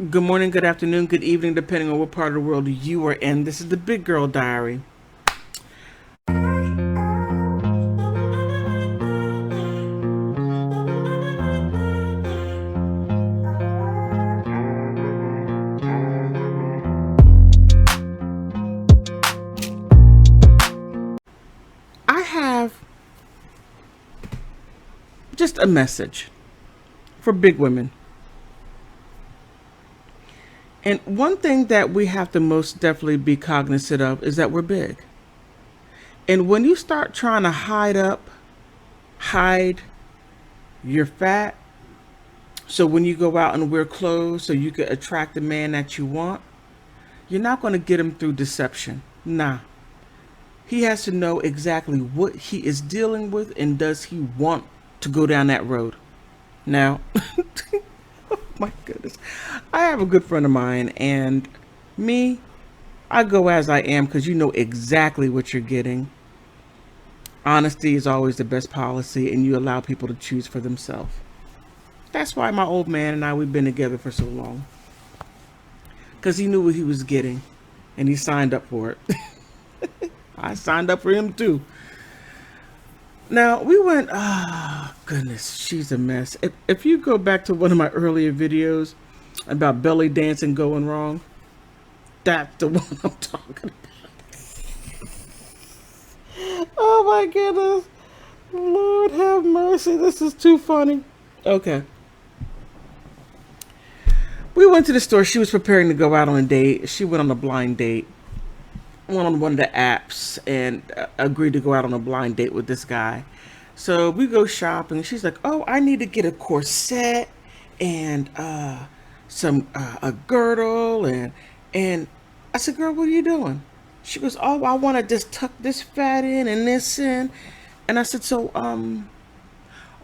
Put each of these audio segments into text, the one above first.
Good morning, good afternoon, good evening, depending on what part of the world you are in. This is the Big Girl Diary. I have just a message for big women. And one thing that we have to most definitely be cognizant of is that we're big. And when you start trying to hide your fat, so when you go out and wear clothes so you can attract the man that you want, you're not going to get him through deception. Nah. He has to know exactly what he is dealing with and does he want to go down that road. Now, oh my goodness, I have a good friend of mine, and me, I go as I am because you know exactly what you're getting. Honesty is always the best policy, and you allow people to choose for themselves. That's why my old man and I, we've been together for so long. Because he knew what he was getting, and he signed up for it. I signed up for him too. Now, we went, goodness, she's a mess. If you go back to one of my earlier videos about belly dancing going wrong, that's the one I'm talking about. Oh my goodness. Lord have mercy. This is too funny. Okay. We went to the store. She was preparing to go out on a date. She went on a blind date. Went on one of the apps and agreed to go out on a blind date with this guy. So we go shopping. She's like, "Oh, I need to get a corset and some a girdle and I said, "Girl, what are you doing?" She goes, "Oh, I want to just tuck this fat in and this in." And I said, "So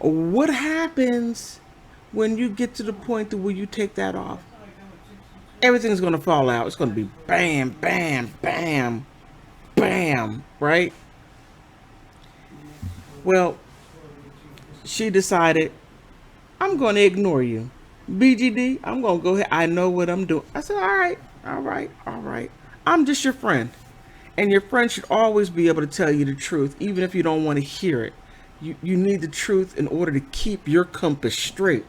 what happens when you get to the point to where you take that off? Everything's gonna fall out. It's gonna be bam, bam, bam, bam, right?" Well, she decided, "I'm gonna ignore you. BGD, I'm gonna go ahead. I know what I'm doing." I said, "All right, all right, all right. I'm just your friend. And your friend should always be able to tell you the truth, even if you don't want to hear it. You need the truth in order to keep your compass straight."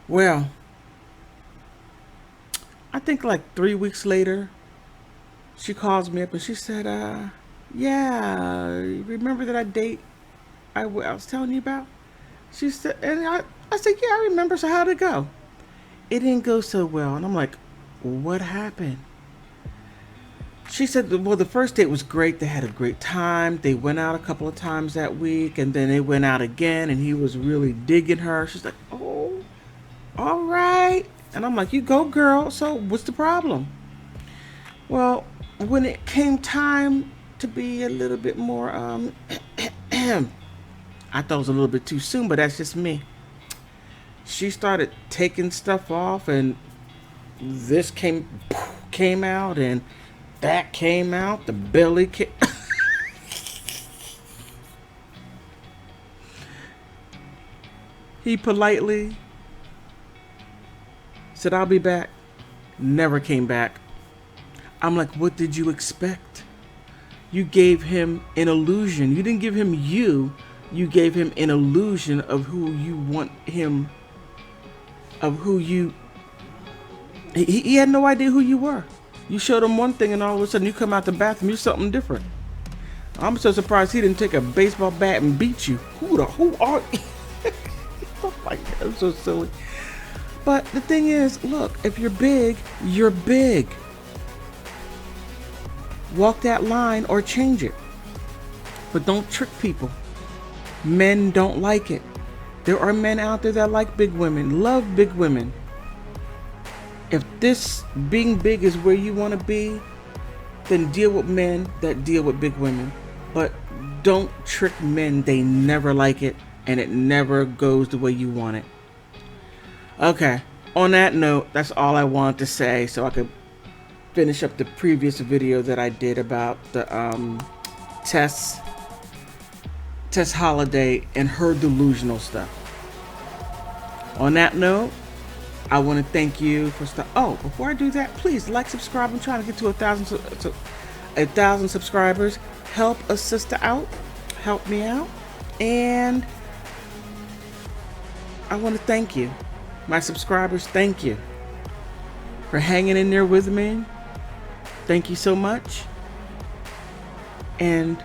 Well, I think like 3 weeks later, she calls me up and she said, "Yeah, remember that date I was telling you about?" She said, and I said, "Yeah, I remember. So how'd it go?" "It didn't go so well." And I'm like, "What happened?" She said, "Well, the first date was great. They had a great time. They went out a couple of times that week, and then they went out again, and he was really digging her." She's like, "Oh, all right." And I'm like, "You go, girl. So what's the problem?" Well, when it came time to be a little bit more, I thought it was a little bit too soon, but that's just me. She started taking stuff off, and this came out, and that came out. The belly came. He politely said, "I'll be back." Never came back. I'm like, "What did you expect? You gave him an illusion. You didn't give him you. You gave him an illusion of who you want him, of who you. He had no idea who you were. You showed him one thing, and all of a sudden you come out the bathroom, you're something different. I'm so surprised he didn't take a baseball bat and beat you. Who are you?" Oh my God, I'm so silly. But the thing is, look, if you're big, you're big. Walk that line or change it. But don't trick people. Men don't like it. There are men out there that like big women, love big women. If this being big is where you want to be, then deal with men that deal with big women. But don't trick men. They never like it, and it never goes the way you want it. Okay, on that note, that's all I wanted to say so I could finish up the previous video that I did about the Tess Holiday and her delusional stuff. On that note, I want to thank you for stuff. Oh, before I do that, please like, subscribe. I'm trying to get to 1,000 subscribers. Help a sister out. Help me out. And I want to thank you, my subscribers. Thank you for hanging in there with me. Thank you so much. And